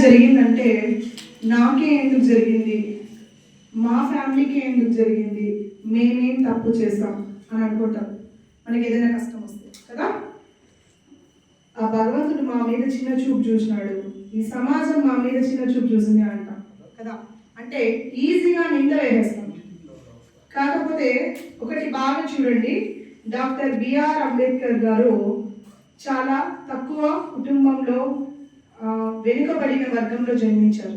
జరిగిందంటే నాకే ఎందుకు జరిగింది, మా ఫ్యామిలీకి ఎందుకు జరిగింది, మేమేం తప్పు చేస్తాం అని అనుకుంటాం మనకి ఏదైనా కష్టం వస్తే కదా. ఆ భగవంతుడు మా మీద చిన్న చూపు చూసినాడు, ఈ సమాజం మా మీద చిన్న చూపు చూసింది అంటాం కదా. అంటే ఈజీగా నింద వేసేస్తాం. కాకపోతే ఒకటి బాగా చూడండి, డాక్టర్ బిఆర్ అంబేద్కర్ గారు చాలా తక్కువ కుటుంబంలో వెనుకబడిన వర్గంలో జన్మించారు.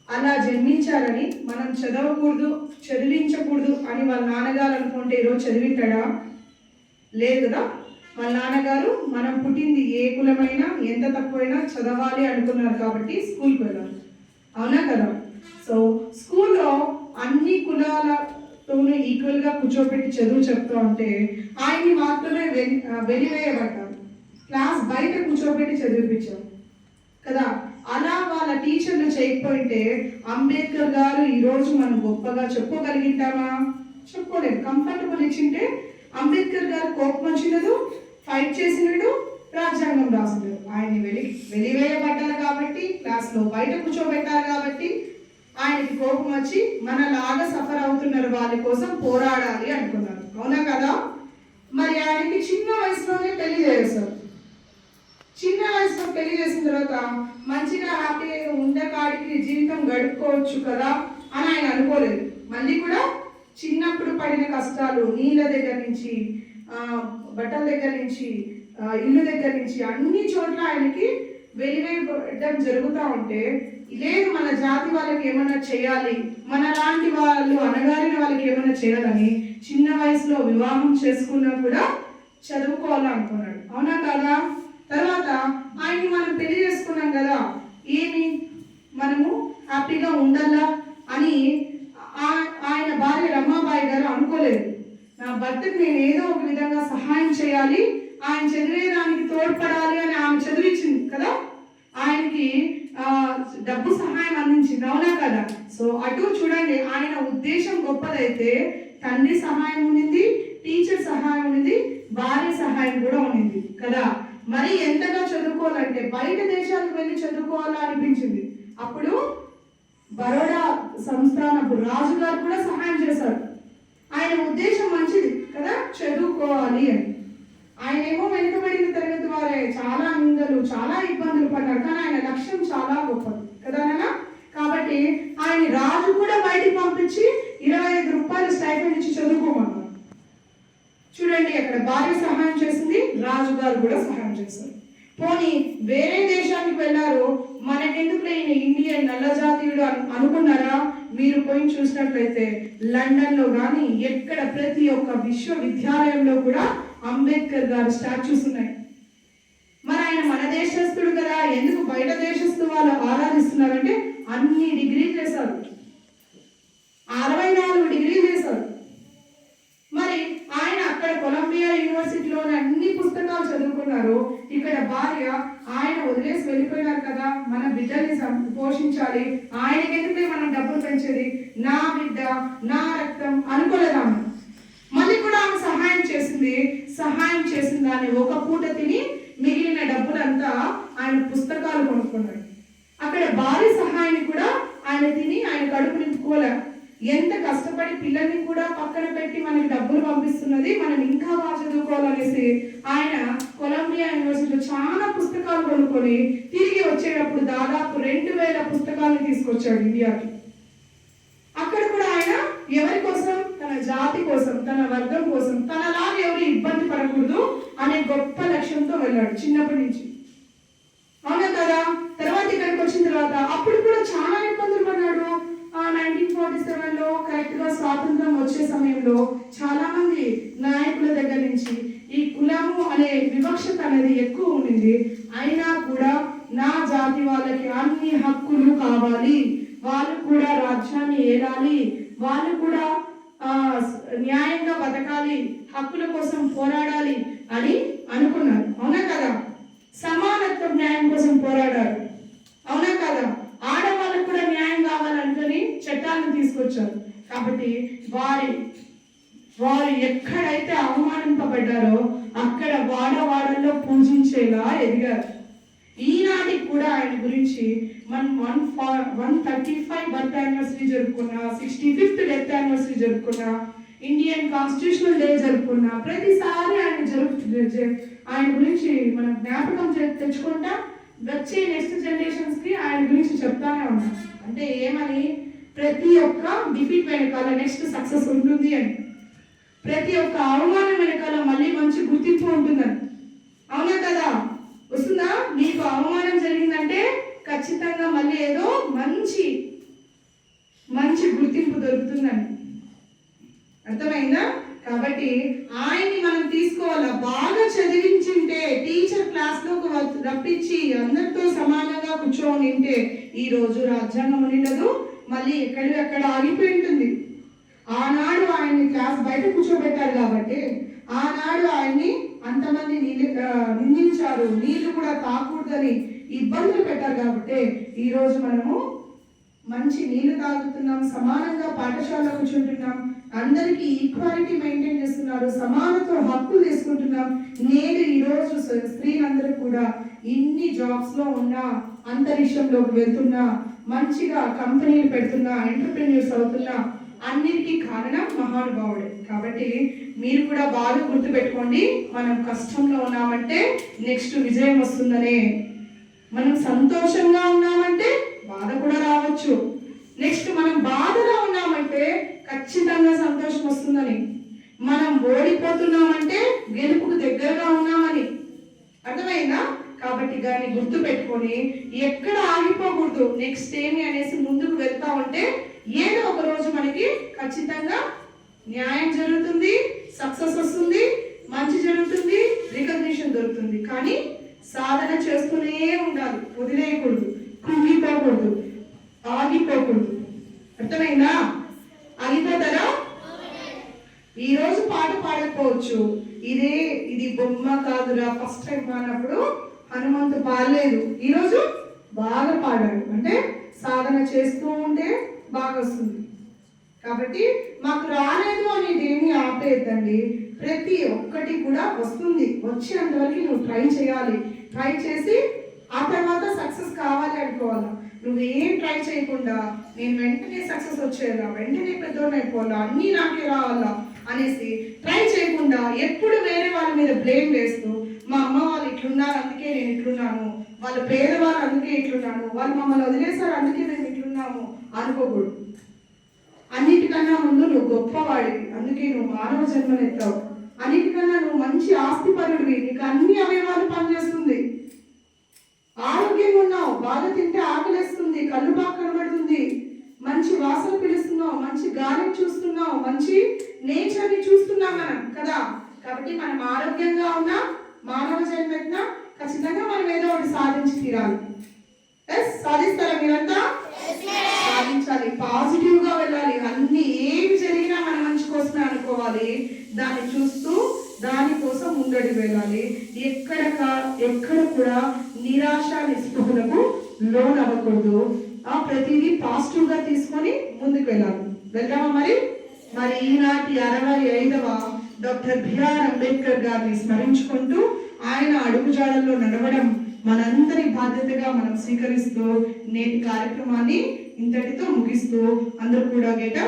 అలా జన్మించాలని మనం చదవకూడదు, చదివించకూడదు అని వాళ్ళ నాన్నగారు అనుకుంటే ఈరోజు చదివింటాడా? లేదు కదా. వాళ్ళ నాన్నగారు మనం పుట్టింది ఏ కులమైనా ఎంత తక్కువైనా చదవాలి అనుకున్నారు కాబట్టి స్కూల్కి వెళ్ళారు, అవునా కదా. సో స్కూల్లో అన్ని కులాలతోనూ ఈక్వల్గా కూర్చోబెట్టి చదువు చెప్తూ ఉంటే ఆయన్ని మాత్రమే వెలివేయబడ్డారు, క్లాస్ బయట కూర్చోబెట్టి చదివిపించారు కదా. అలా వాళ్ళ టీచర్లు చేయకపోయింటే అంబేద్కర్ గారు ఈరోజు మనం గొప్పగా చెప్పుకోగలిగింటామా? చెప్పుకోలేదు. కంఫర్టబుల్ ఇచ్చింటే అంబేద్కర్ గారు కోపం వచ్చినదు, ఫైట్ చేసినాడు, రాజ్యాంగం రాసినాడు. ఆయన్ని వెలివేయబడ్డారు కాబట్టి, క్లాస్లో బయట కూర్చోబెట్టారు కాబట్టి ఆయనకి కోపం వచ్చి మనలాగా సఫర్ అవుతున్నారు వాళ్ళ కోసం పోరాడాలి అనుకున్నారు, అవునా కదా. మరి ఆయనకి చిన్న వయసులోనే పెళ్లి చేస్తారు. చిన్న వయసులో పెళ్లి చేసిన తర్వాత మంచిగా హ్యాపీగా ఉండే కాడికి జీవితం గడుపుకోవచ్చు కదా అని ఆయన అనుకోలేదు. మళ్ళీ కూడా చిన్నప్పుడు పడిన కష్టాలు, నీళ్ళ దగ్గర నుంచి బట్టల దగ్గర నుంచి ఇల్లు దగ్గర నుంచి అన్ని చోట్ల ఆయనకి వెలివేయడం జరుగుతూ ఉంటే, లేదు మన జాతి వాళ్ళకి ఏమైనా చేయాలి, మన లాంటి వాళ్ళు అనగారిన వాళ్ళకి ఏమైనా చేయాలని చిన్న వయసులో వివాహం చేసుకున్నా కూడా చదువుకోవాలనుకున్నాడు, అవునా కదా. తర్వాత ఆయన్ని మనం పెళ్లి చేసుకున్నాం కదా, ఏమి మనము హ్యాపీగా ఉండాలా అని ఆయన భార్య రమాబాయి గారు అనుకోలేదు. నా భర్తకు నేను ఏదో ఒక విధంగా సహాయం చేయాలి, ఆయన చదివేదానికి తోడ్పడాలి అని ఆమె చదివించింది కదా, ఆయనకి డబ్బు సహాయం అందించింది, అవునా కదా. సో అటు చూడండి, ఆయన ఉద్దేశం గొప్పదైతే తండ్రి సహాయం ఉండింది, టీచర్ సహాయం ఉండింది, భార్య సహాయం కూడా ఉండింది కదా. మరి ఎంతగా చదువుకోవాలంటే బయట దేశాలకు వెళ్ళి చదువుకోవాలా అనిపించింది. అప్పుడు బరోడా సంస్థానపు రాజు గారు కూడా సహాయం చేశారు. ఆయన ఉద్దేశం మంచిది కదా, చదువుకోవాలి అని. ఆయన ఏమో వెనుకబడిన తరగతి వారే, చాలా నిందలు, చాలా ఇబ్బందులు పడ్డారు, కానీ ఆయన లక్ష్యం చాలా గొప్పది కదా నాన్న. కాబట్టి ఆయన రాజు కూడా బయటికి పంపించి 25 రూపాయలు స్టైపెండ్ ఇచ్చి చదువుకోమన్నారు. చూడండి, అక్కడ భార్య సహాయం చేసింది, రాజు గారు కూడా సహాయం చేశారు. పోనీ వేరే దేశానికి వెళ్ళారు, మనకెందుకు ఈయన ఇండియన్ నల్ల జాతీయుడు అనుకున్నారా? మీరు పోయి చూసినట్లయితే లండన్లో కానీ ఎక్కడ ప్రతి ఒక్క విశ్వవిద్యాలయంలో కూడా అంబేద్కర్ గారు స్టాచ్యూస్ ఉన్నాయి. మరి ఆయన మన దేశస్తుడు కదా, ఎందుకు బయట దేశస్తు వాళ్ళు ఆరాధిస్తున్నారంటే అన్ని డిగ్రీలు చేశారు, 64 డిగ్రీలు చేశారు. మరి ఆయన అక్కడ కొలంబియా యూనివర్సిటీలోని అన్ని పుస్తకాలు చదువుకున్నారు. ఇక్కడ భార్య ఆయన వదిలేసి వెళ్ళిపోయినారు కదా, మన బిడ్డల్ని పోషించాలి, ఆయనకెందుకు మనం డబ్బులు పెంచేది, నా బిడ్డ నా రక్తం అనుకోలేదాము. మళ్ళీ కూడా ఆమె సహాయం చేసింది. సహాయం చేసిన దాన్ని ఒక పూట తిని మిగిలిన డబ్బులంతా ఆయన పుస్తకాలు కొనుక్కున్నాడు. అక్కడ భార్య సహాయాన్ని కూడా ఆయన తిని ఆయన కడుపు నింపుకోలే. ఎంత కష్టపడి పిల్లల్ని కూడా పక్కన పెట్టి మనకి డబ్బులు పంపిస్తున్నది, మనం ఇంకా బాగా చదువుకోవాలనేసి ఆయన కొలంబియా యూనివర్సిటీలో చాలా పుస్తకాలు కొనుక్కొని తిరిగి వచ్చేటప్పుడు దాదాపు 2000 పుస్తకాలను తీసుకొచ్చాడు ఇండియాకి. అక్కడ కూడా ఆయన ఎవరి కోసం? తన జాతి కోసం, తన వర్గం కోసం, తనలాగా ఎవరు ఇబ్బంది పడకూడదు అనే గొప్ప లక్ష్యంతో వెళ్ళాడు చిన్నప్పటి నుంచి, అవునా కదా. తర్వాత ఇక్కడికి వచ్చిన తర్వాత అప్పుడు కూడా చాలా ఇబ్బందులు పడ్డాడు. 1947లో కరెక్ట్గా స్వాతంత్రం వచ్చే సమయంలో చాలా మంది నాయకుల దగ్గర నుంచి ఈ కులము అనే వివక్షత అనేది ఎక్కువ ఉండింది. అయినా కూడా నా జాతి వాళ్ళకి అన్ని హక్కులు కావాలి, వాళ్ళు కూడా రాజ్యాన్ని ఏలాలి, వాళ్ళు కూడా న్యాయంగా బతకాలి, హక్కుల కోసం పోరాడాలి అని అనుకున్నారు, అవునా కదా. సమానత్వ న్యాయం కోసం పోరాడారు, అవునా కదా. ఆడవాళ్ళకు కూడా న్యాయం కావాలంటని చట్టాలను తీసుకొచ్చారు. కాబట్టి వారు ఎక్కడైతే అవమానింపబడ్డారో అక్కడ వాడవాడల్లో పూజించేలా ఎదిగారు. ఈనాటికి కూడా ఆయన గురించి మనం 135 బర్త్ యానివర్సరీ జరుపుకున్నా, 65th డెత్ యానివర్సరీ జరుపుకున్నా, ఇండియన్ కాన్స్టిట్యూషనల్ డే జరుపుకున్నా, ప్రతిసారి ఆయన గురించి మనం జ్ఞాపకం తెచ్చుకుంటా వచ్చే నెక్స్ట్ జనరేషన్స్ కి ఆయన గురించి చెప్తానే ఉన్నాం. అంటే ఏమని, ప్రతి ఒక్క డిఫీట్ వెనకాల నెక్స్ట్ సక్సెస్ ఉంటుంది అని, ప్రతి ఒక్క అవమానం వెనకాల మళ్ళీ మంచి గుర్తింపు ఉంటుందని. అవునా కదా? వస్తుందా? మీకు అవమానం జరిగిందంటే ఖచ్చితంగా మళ్ళీ ఏదో మంచి మంచి గుర్తింపు దొరుకుతుందని. అర్థమైందా? కాబట్టి ఆయన్ని మనం తీసుకోవాలా. బాగా చదివించుంటే, టీచర్ క్లాస్లోకి రప్పించి అందరితో సమానంగా కూర్చొని ఉంటే ఈ రోజు రాజ్యాంగం ఉండదు, మళ్ళీ ఎక్కడ ఆగిపోయి ఉంటుంది. ఆనాడు ఆయన్ని క్లాస్ బయట కూర్చోబెట్టారు కాబట్టి, ఆనాడు ఆయన్ని అంతమంది నిందించారు, నీళ్లు కూడా తాకూడదని ఇబ్బందులు పెట్టారు కాబట్టి ఈ రోజు మనము మంచి నీళ్లు తాగుతున్నాం, సమానంగా పాఠశాల కూర్చుంటున్నాం, అందరికీ ఈక్వాలిటీ మెయింటైన్ చేస్తున్నారు, సమానత్వ హక్కులు తీసుకుంటున్నాం. నేను ఈరోజు స్త్రీలందరూ కూడా ఇన్ని జాబ్స్ లో ఉన్నా, అంతరిక్షంలోకి వెళ్తున్నా, మంచిగా కంపెనీలు పెడుతున్నా, ఎంటర్ప్రెన్యూర్స్ అవుతున్నా, అన్నిటికీ కారణం మహానుభావుడే. కాబట్టి మీరు కూడా బాగా గుర్తుపెట్టుకోండి, మనం కష్టంలో ఉన్నామంటే నెక్స్ట్ విజయం వస్తుందనే. మనం సంతోషంగా ఉన్నామంటే బాధ కూడా రావచ్చు. నెక్స్ట్ మనం బాధలో ఉన్నామంటే ఖచ్చితంగా సంతోషం వస్తుందని. మనం ఓడిపోతున్నామంటే గెలుపుకు దగ్గరగా ఉన్నామని. అర్థమైందా? కాబట్టి దాన్ని గుర్తు పెట్టుకొని ఎక్కడ ఆగిపోకూడదు. నెక్స్ట్ ఏమి అనేసి ముందుకు వెళ్తా ఉంటే ఏదో ఒక రోజు మనకి ఖచ్చితంగా న్యాయం జరుగుతుంది, సక్సెస్ వస్తుంది, మంచి జరుగుతుంది, రికగ్నిషన్ దొరుకుతుంది. కానీ సాధన చేస్తూనే ఉండాలి, వదిలేయకూడదు, కృంగిపోకూడదు, ఆగిపోకూడదు. అర్థమైందా? ఆగిపోతారా? ఈరోజు పాట పాడకపోవచ్చు, ఇది బొమ్మ కాదురా ఫస్ట్ టైం అన్నప్పుడు హనుమంతు పాడలేదు, ఈరోజు బాగా పాడాడు. అంటే సాధన చేస్తూ ఉంటే బాగా వస్తుంది. కాబట్టి మాకు రాలేదు అనేది ఏమీ ఆపేద్దండి, ప్రతి ఒక్కటి కూడా వస్తుంది. వచ్చేంతవరకు నువ్వు ట్రై చేయాలి, ట్రై చేసి ఆ తర్వాత సక్సెస్ కావాలి అనుకోవాలా. నువ్వేం ట్రై చేయకుండా నేను వెంటనే సక్సెస్ వచ్చేయాలా, వెంటనే పెద్దోళ్ళు అయిపోవాలా, అన్నీ నాకే రావాలా అనేసి ట్రై చేయకుండా ఎప్పుడు వేరే వాళ్ళ మీద బ్లేమ్ వేస్తూ, మా అమ్మ వాళ్ళు ఇట్లున్నారు అందుకే నేను ఇట్లున్నాను, వాళ్ళ పేదవాళ్ళు అందుకే ఇట్లున్నాను, వాళ్ళు మమ్మల్ని వదిలేశారు అందుకే మేము ఇట్లున్నాము అనుకోకూడదు. అన్నిటికన్నా ముందు నువ్వు గొప్పవాడివి, అందుకే నువ్వు మానవ జన్మనెత్తావు. అన్నిటికన్నా నువ్వు మంచి ఆస్తిపరుడివి, నీకు అన్ని అవయవాలు పనిచేస్తుంది, ఆరోగ్యంగా ఉన్నావు, బాగా తింటే ఆకలిస్తుంది, కళ్ళు బాగా కనబడుతుంది, మంచి వాసన పిలుస్తున్నావు, మంచి గాలిని చూస్తున్నావు, మంచి నేచర్ని చూస్తున్నాం మనం కదా. కాబట్టి మనం ఆరోగ్యంగా ఉన్నా, మానవ జన్మెత్తినా ఖచ్చితంగా మనం ఏదో ఒకటి సాధించి తీరాలి. సాధిస్తారా మీరంతా? సాధించాలి, పాజిటివ్ గా వెళ్ళాలి. అన్ని ఏమి జరిగినా మన మంచి కోసమే అనుకోవాలి, దాన్ని చూస్తూ దానికోసం ముందడి వెళ్ళాలి. ఎక్కడ కూడా నిరాశ నిస్పృహలకు లోన్ అవ్వకూడదు. ప్రతిదీ పాజిటివ్ గా తీసుకొని ముందుకు వెళ్ళాలి. వెళ్దామా? మరి ఈనాటి 65వ డాక్టర్ బిఆర్ అంబేద్కర్ గారిని స్మరించుకుంటూ ఆయన అడుగుజాడల్లో నడవడం మనందరి బాధ్యతగా మనం స్వీకరిస్తూ నేటి కార్యక్రమాన్ని ఇంతటితో ముగిస్తూ అందరూ కూడా గెట్